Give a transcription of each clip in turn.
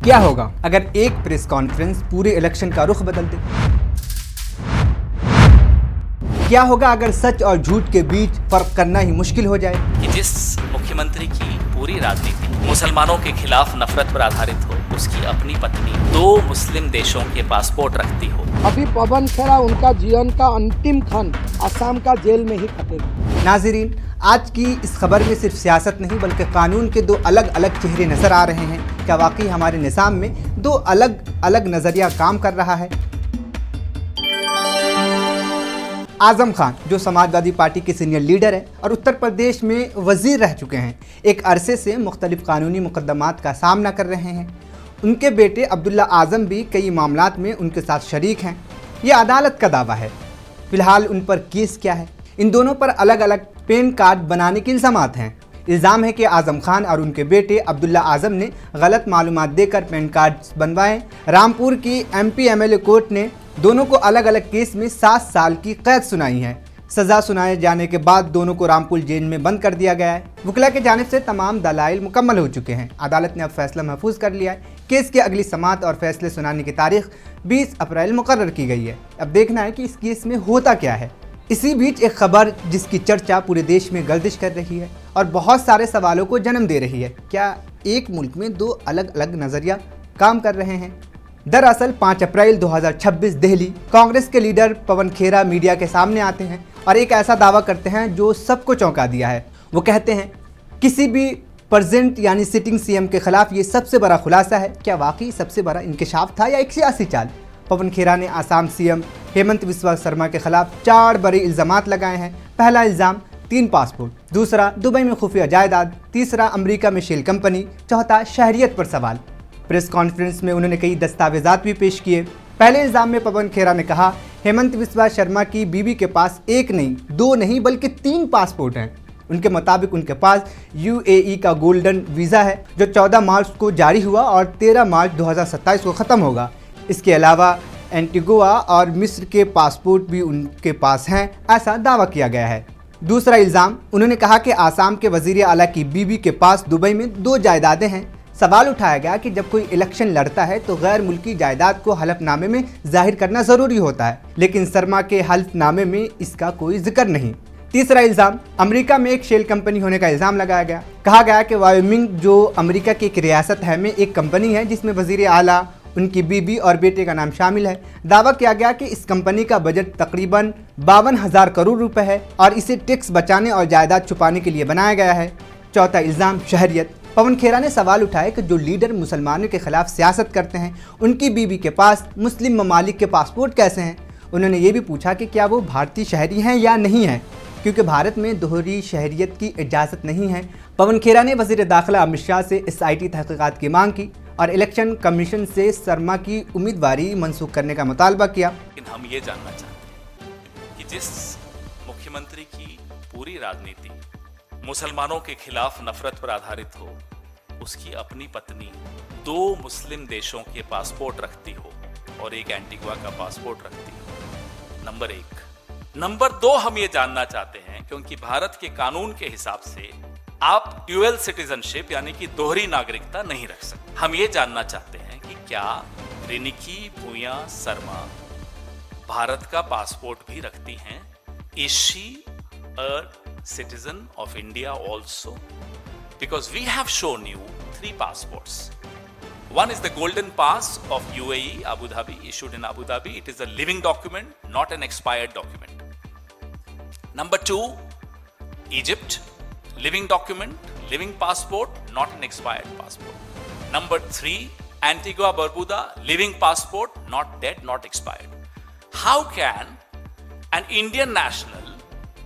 क्या होगा अगर एक प्रेस कॉन्फ्रेंस पूरे इलेक्शन का रुख बदल दे? क्या होगा अगर सच और झूठ के बीच फर्क करना ही मुश्किल हो जाए? कि जिस मुख्यमंत्री की पूरी राजनीति मुसलमानों के खिलाफ नफरत पर आधारित हो, उसकी अपनी पत्नी 2 मुस्लिम देशों के पासपोर्ट रखती हो। अभी पवन खेरा उनका जीवन का अंतिम क्षण असम का जेल में ही कटेगा। नाजरीन, आज की इस खबर में सिर्फ सियासत नहीं बल्कि कानून के 2 अलग अलग चेहरे नजर आ रहे हैं। क्या वाकई हमारे निज़ाम में 2 अलग अलग नजरिया काम कर रहा है? आजम खान, जो समाजवादी पार्टी के सीनियर लीडर हैं और उत्तर प्रदेश में वजीर रह चुके हैं, एक अरसे से मुख्तलिफ कानूनी मुकदमात का सामना कर रहे हैं। उनके बेटे अब्दुल्ला आजम भी कई मामलात में उनके साथ शरीक हैं। ये अदालत का दावा है। फिलहाल उन पर केस क्या है? इन दोनों पर अलग अलग पैन कार्ड बनाने के इल्ज़ामात हैं। इल्ज़ाम है कि आजम खान और उनके बेटे अब्दुल्ला आजम ने गलत मालूमात देकर पैन कार्ड बनवाए। रामपुर की MP MLA कोर्ट ने दोनों को अलग अलग केस में 7 साल की कैद सुनाई है। सज़ा सुनाए जाने के बाद दोनों को रामपुर जेल में बंद कर दिया गया है। वकीला की जानिब से तमाम दलाइल मुकम्मल हो चुके हैं। अदालत ने अब फैसला महफूज कर लिया है। केस की अगली समाअत और फैसले सुनाने की तारीख 20 अप्रैल मुकर्रर की गई है। अब देखना है कि इस केस में होता क्या है। इसी बीच एक खबर जिसकी चर्चा पूरे देश में गर्दिश कर रही है और बहुत सारे सवालों को जन्म दे रही है। क्या एक मुल्क में 2 अलग अलग नज़रिया काम कर रहे हैं? दरअसल 5 अप्रैल 2026 दिल्ली कांग्रेस के लीडर पवन खेरा मीडिया के सामने आते हैं और एक ऐसा दावा करते हैं जो सबको चौंका दिया है। वो कहते हैं किसी भी प्रेजेंट यानी सिटिंग CM के खिलाफ ये सबसे बड़ा खुलासा है। क्या वाकई सबसे बड़ा इंकशाफ था या एक सियासी चाल? पवन खेरा ने आसाम CM हेमंत बिस्वा शर्मा के खिलाफ 4 बड़े इल्ज़ामात लगाए हैं। पहला इल्ज़ाम 3 पासपोर्ट, दूसरा दुबई में खुफिया जायदाद, तीसरा अमेरिका में शेल कंपनी, चौथा शहरियत पर सवाल। प्रेस कॉन्फ्रेंस में उन्होंने कई दस्तावेजात भी पेश किए। पहले इल्ज़ाम में पवन खेरा ने कहा हेमंत बिस्वा शर्मा की बीवी के पास 1 नहीं 2 नहीं बल्कि 3 पासपोर्ट हैं। उनके मुताबिक उनके पास UAE का गोल्डन वीज़ा है जो 14 मार्च को जारी हुआ और 13 मार्च 2027 को ख़त्म होगा। इसके अलावा एंटीगुआ और मिस्र के पासपोर्ट भी उनके पास हैं, ऐसा दावा किया गया है। दूसरा इल्ज़ाम, उन्होंने कहा कि आसाम के वज़ीर आला की बीवी के पास दुबई में 2 जायदादें हैं। सवाल उठाया गया कि जब कोई इलेक्शन लड़ता है तो गैर मुल्की जायदाद को हलफनामे में जाहिर करना ज़रूरी होता है, लेकिन शर्मा के हल्फनामे में इसका कोई जिक्र नहीं। तीसरा इल्ज़ाम, अमेरिका में एक शेल कंपनी होने का इल्ज़ाम लगाया गया। कहा गया कि वायोमिंग जो अमेरिका की एक रियासत है में एक कंपनी है जिसमें वज़ीर आला, उनकी बीबी और बेटे का नाम शामिल है। दावा किया गया कि इस कंपनी का बजट तकरीबन 52,000 करोड़ रुपए है और इसे टैक्स बचाने और जायदाद छुपाने के लिए बनाया गया है। चौथा इल्ज़ाम शहरियत। पवन खेरा ने सवाल उठाया कि जो लीडर मुसलमानों के खिलाफ सियासत करते हैं उनकी बीवी के पास मुस्लिम ममालिक के पासपोर्ट कैसे हैं। उन्होंने ये भी पूछा कि क्या वो भारतीय शहरी हैं या नहीं हैं, क्योंकि भारत में दोहरी शहरियत की इजाज़त नहीं है। पवन खेरा ने वज़ीर दाखिला अमित शाह से SIT तहक़ीक़ात की मांग की और इलेक्शन कमीशन से शर्मा की उम्मीदवारी मनसूख करने का मुतालबा किया। लेकिन हम ये जानना चाहते हैं कि जिस मुख्यमंत्री की पूरी राजनीति मुसलमानों के खिलाफ नफरत पर आधारित हो, उसकी अपनी पत्नी 2 मुस्लिम देशों के पासपोर्ट रखती हो और एक एंटीगुआ का पासपोर्ट रखती हो। नंबर 1। नंबर 2, हम ये जानना चाहते हैं क्योंकि भारत के कानून के हिसाब से आप ड्यूअल सिटीजनशिप यानी कि दोहरी नागरिकता नहीं रख सकते। हम ये जानना चाहते हैं कि क्या रिनिकी भूया शर्मा भारत का पासपोर्ट भी रखती हैं? Is she a citizen of India also? Because we have shown you 3 passports. One is the golden pass of UAE, Abu Dhabi, issued in Abu Dhabi. It is a living document, not an expired document. Number 2, Egypt, living document, living passport, not an expired passport. Number 3, Antigua Barbuda, living passport, not dead, not expired. How can an Indian national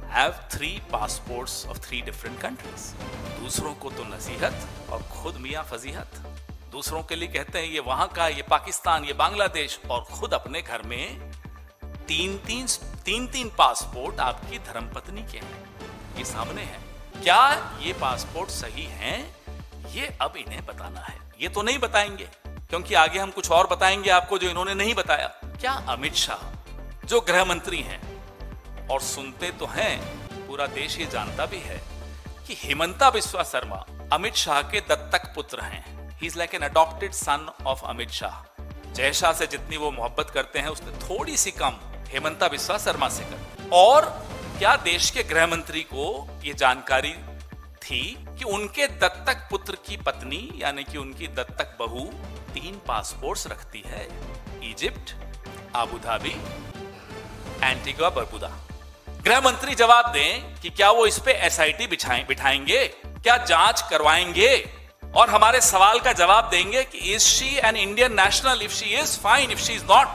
have 3 passports of 3 different countries? दूसरों को तो नसीहत और खुद मियाँ फजीहत। दूसरों के लिए कहते हैं ये वहां का, ये पाकिस्तान, ये बांग्लादेश, और खुद अपने घर में 3 पासपोर्ट आपकी धर्मपत्नी के हैं। ये सामने है। क्या ये पासपोर्ट सही हैं? ये अब इन्हें बताना है। ये तो नहीं बताएंगे क्योंकि आगे हम कुछ और बताएंगे आपको जो इन्होंने नहीं बताया। क्या अमित शाह जो गृह मंत्री हैं और सुनते तो हैं, पूरा देश ये जानता भी है कि हेमंता बिस्वा शर्मा अमित शाह के दत्तक पुत्र हैं। He is like an adopted son of Amit Shah. Jay Shah से जितनी वो मोहब्बत करते हैं उसने थोड़ी सी कम हेमंता बिस्वा शर्मा से कर। और क्या देश के गृह मंत्री को ये जानकारी थी कि उनके दत्तक पुत्र की पत्नी यानी कि उनकी दत्तक बहू 3 पासपोर्ट्स रखती है, इजिप्ट, आबू धाबी, एंटीगा बरबुदा। गृह मंत्री जवाब दें कि क्या वो इस पे एसआईटी बिठाएंगे, क्या जांच करवाएंगे और हमारे सवाल का जवाब देंगे कि is she an Indian national, if she is fine, if she is not.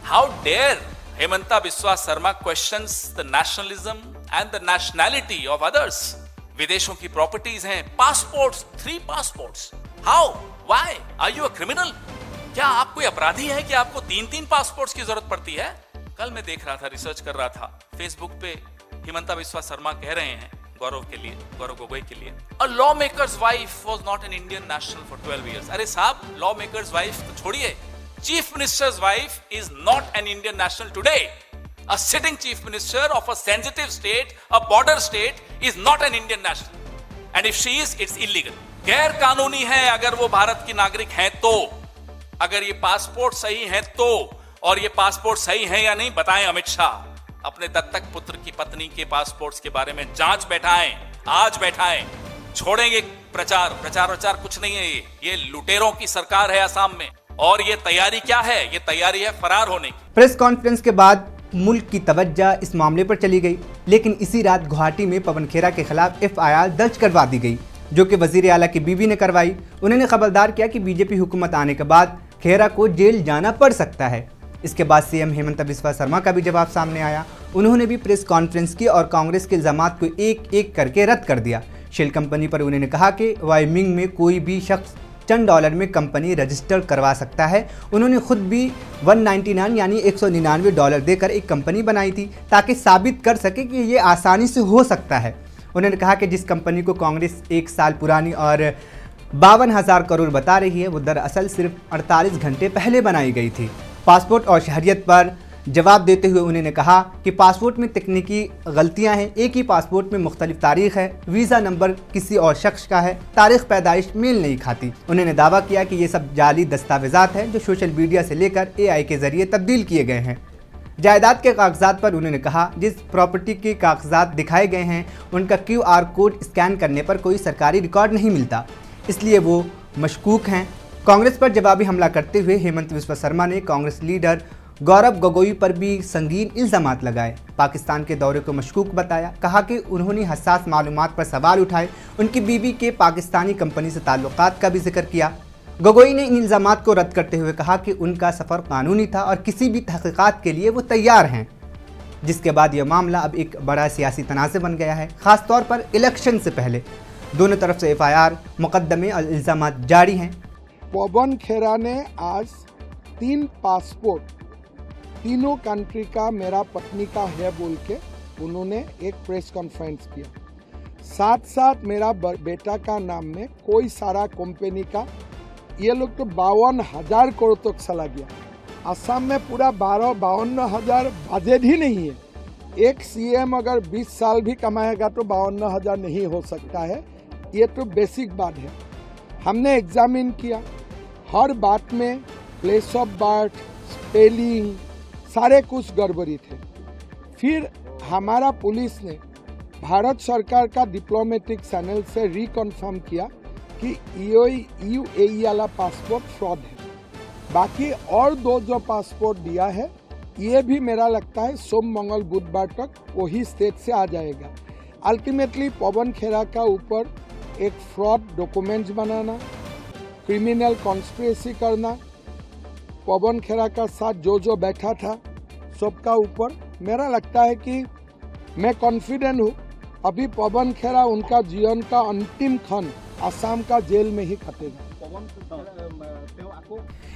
How dare Himanta Biswa Sarma questions the nationalism and the nationality of others. विदेशों की प्रॉपर्टीज हैं, passports, 3 passports. How, why, are you a criminal? क्या आप कोई अपराधी है कि आपको 3-3 पासपोर्ट्स की जरूरत पड़ती है? कल मैं देख रहा था, रिसर्च कर रहा था फेसबुक पे, हेमंता बिस्वा शर्मा कह रहे हैं गौरव गोगोई के लिए, a law makers wife was not an Indian national for 12 years. अरे साहब, लॉ मेकर्स वाइफ तो छोड़िए, chief ministers wife is not an Indian national today. A sitting chief minister of a sensitive state, a border state is not an Indian national and if she is, it's illegal. गैर कानूनी है अगर वो भारत की नागरिक हैं तो, अगर ये पासपोर्ट सही है तो, और ये पासपोर्ट सही है या नहीं बताएं अमित शाह। अपने दत्तक पुत्र की पत्नी के पासपोर्ट्स के बारे में जांच बैठाएं, आज बैठाएं। छोड़ेंगे प्रचार कुछ नहीं है। ये लुटेरों की सरकार है असम में, और ये तैयारी क्या है? ये तैयारी है फरार होने की। प्रेस कॉन्फ्रेंस के बाद मुल्क की तवज्जो इस मामले पर चली गई, लेकिन इसी रात गुवाहाटी में पवन खेरा के खिलाफ FIR दर्ज करवा दी गई, जो कि वजीर आला की बीवी ने करवाई। उन्होंने खबरदार किया कि बीजेपी हुकूमत आने के बाद खेरा को जेल जाना पड़ सकता है। इसके बाद सीएम हेमंता बिस्वा शर्मा का भी जवाब सामने आया। उन्होंने भी प्रेस कॉन्फ्रेंस की और कांग्रेस के इल्जामात को एक एक करके रद्द कर दिया। शेल कंपनी पर उन्होंने कहा कि वायमिंग में कोई भी शख्स चंद डॉलर में कंपनी रजिस्टर करवा सकता है। उन्होंने खुद भी 199 यानी $199 देकर एक कंपनी बनाई थी ताकि साबित कर सके कि ये आसानी से हो सकता है। उन्होंने कहा कि जिस कंपनी को कांग्रेस 1 साल पुरानी और 52,000 करोड़ बता रही है, वो दरअसल सिर्फ 48 घंटे पहले बनाई गई थी। पासपोर्ट और शहरियत पर जवाब देते हुए उन्होंने कहा कि पासपोर्ट में तकनीकी गलतियां हैं। एक ही पासपोर्ट में मुख्तलिफ तारीख है, वीज़ा नंबर किसी और शख्स का है, तारीख पैदाइश मेल नहीं खाती। उन्होंने दावा किया कि ये सब जाली दस्तावेजात हैं जो सोशल मीडिया से लेकर AI के ज़रिए तब्दील किए गए हैं। जायदाद के कागजात पर उन्होंने कहा जिस प्रॉपर्टी के कागजात दिखाए गए हैं उनका QR कोड स्कैन करने पर कोई सरकारी रिकॉर्ड नहीं मिलता, इसलिए वो मशकूक हैं। कांग्रेस पर जवाबी हमला करते हुए हेमंता बिस्वा शर्मा ने कांग्रेस लीडर गौरव गोगोई पर भी संगीन इल्ज़ामात लगाए। पाकिस्तान के दौरे को मशकूक बताया। कहा कि उन्होंने हसास मालूमात पर सवाल उठाए। उनकी बीवी के पाकिस्तानी कंपनी से ताल्लुकात का भी जिक्र किया। गोगोई ने इन इल्ज़ामात को रद्द करते हुए कहा कि उनका सफ़र कानूनी था और किसी भी तहक़ीक़ात के लिए वो तैयार हैं। जिसके बाद यह मामला अब एक बड़ा सियासी तनाज़े बन गया है, ख़ास तौर पर इलेक्शन से पहले। दोनों तरफ से FIR, मुकदमे और इल्ज़ामात जारी हैं। पवन खेरा ने आज 3 पासपोर्ट तीनों कंट्री का मेरा पत्नी का है बोल के उन्होंने एक प्रेस कॉन्फ्रेंस किया। साथ साथ मेरा बेटा का नाम में कोई सारा कंपनी का, ये लोग तो 52,000 करोड़ तक चला गया। असम में पूरा 52,000 बजट ही नहीं है। एक CM अगर 20 साल भी कमाएगा तो 52,000 नहीं हो सकता है। ये तो बेसिक बात है। हमने एग्जामिन किया, हर बात में प्लेस ऑफ बर्थ, स्पेलिंग सारे कुछ गड़बड़ी थे। फिर हमारा पुलिस ने भारत सरकार का डिप्लोमेटिक चैनल से रिकन्फर्म किया कि UAE वाला पासपोर्ट फ्रॉड है। बाकी और 2 जो पासपोर्ट दिया है ये भी मेरा लगता है सोम मंगल बुधवार तक वही स्टेट से आ जाएगा। अल्टीमेटली पवन खेरा का ऊपर एक फ्रॉड डॉक्यूमेंट्स बनाना, क्रिमिनल कॉन्स्पिरेसी करना, पवन खेरा का साथ जो बैठा था सबका ऊपर मेरा लगता है कि मैं कॉन्फिडेंट हूँ अभी पवन खेरा उनका जीवन का अंतिम क्षण असम का जेल में ही कटेगा।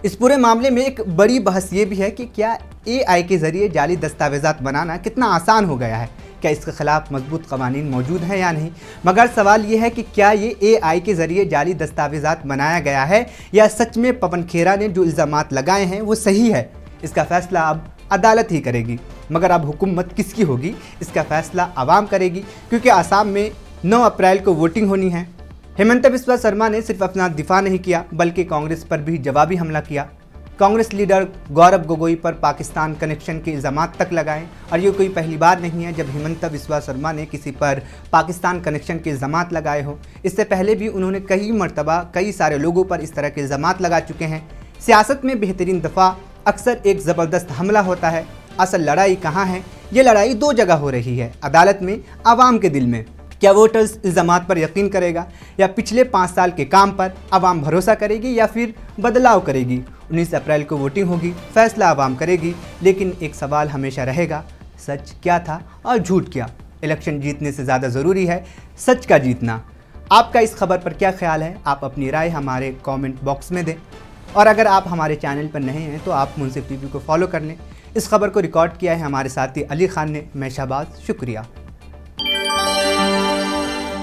इस पूरे मामले में एक बड़ी बहस ये भी है कि क्या AI के ज़रिए जाली दस्तावेजात बनाना कितना आसान हो गया है, क्या इसके खिलाफ मजबूत कवानीन मौजूद हैं या नहीं। मगर सवाल ये है कि क्या ये AI के ज़रिए जाली दस्तावेजात बनाया गया है या सच में पवन खेरा ने जो इल्ज़ामात लगाए हैं वो सही है। इसका फ़ैसला अब अदालत ही करेगी। मगर अब हुकूमत किसकी होगी इसका फ़ैसला आवाम करेगी, क्योंकि आसाम में 9 अप्रैल को वोटिंग होनी है। हेमंत बिस्वा शर्मा ने सिर्फ अपना दिफा नहीं किया बल्कि कांग्रेस पर भी जवाबी हमला किया। कांग्रेस लीडर गौरव गोगोई पर पाकिस्तान कनेक्शन के इल्ज़ामात तक लगाए और ये कोई पहली बार नहीं है जब हेमंत बिस्वा शर्मा ने किसी पर पाकिस्तान कनेक्शन के इल्ज़ामात लगाए हो। इससे पहले भी उन्होंने कई मरतबा कई सारे लोगों पर इस तरह के इल्ज़ामात लगा चुके हैं। सियासत में बेहतरीन दफ़ा अक्सर एक ज़बरदस्त हमला होता है। असल लड़ाई कहाँ है? ये लड़ाई दो जगह हो रही है, अदालत में, आवाम के दिल में। क्या वोटर्स इल्ज़ामात पर यकीन करेगा या पिछले 5 साल के काम पर आवाम भरोसा करेगी या फिर बदलाव करेगी? 19 अप्रैल को वोटिंग होगी, फैसला आवाम करेगी। लेकिन एक सवाल हमेशा रहेगा, सच क्या था और झूठ क्या? इलेक्शन जीतने से ज़्यादा ज़रूरी है सच का जीतना। आपका इस खबर पर क्या ख्याल है? आप अपनी राय हमारे कमेंट बॉक्स में दें और अगर आप हमारे चैनल पर नए हैं तो आप मुंसिफ टीवी को फॉलो कर लें। इस खबर को रिकॉर्ड किया है हमारे साथी अली खान ने। मैं शहबाज, शुक्रिया।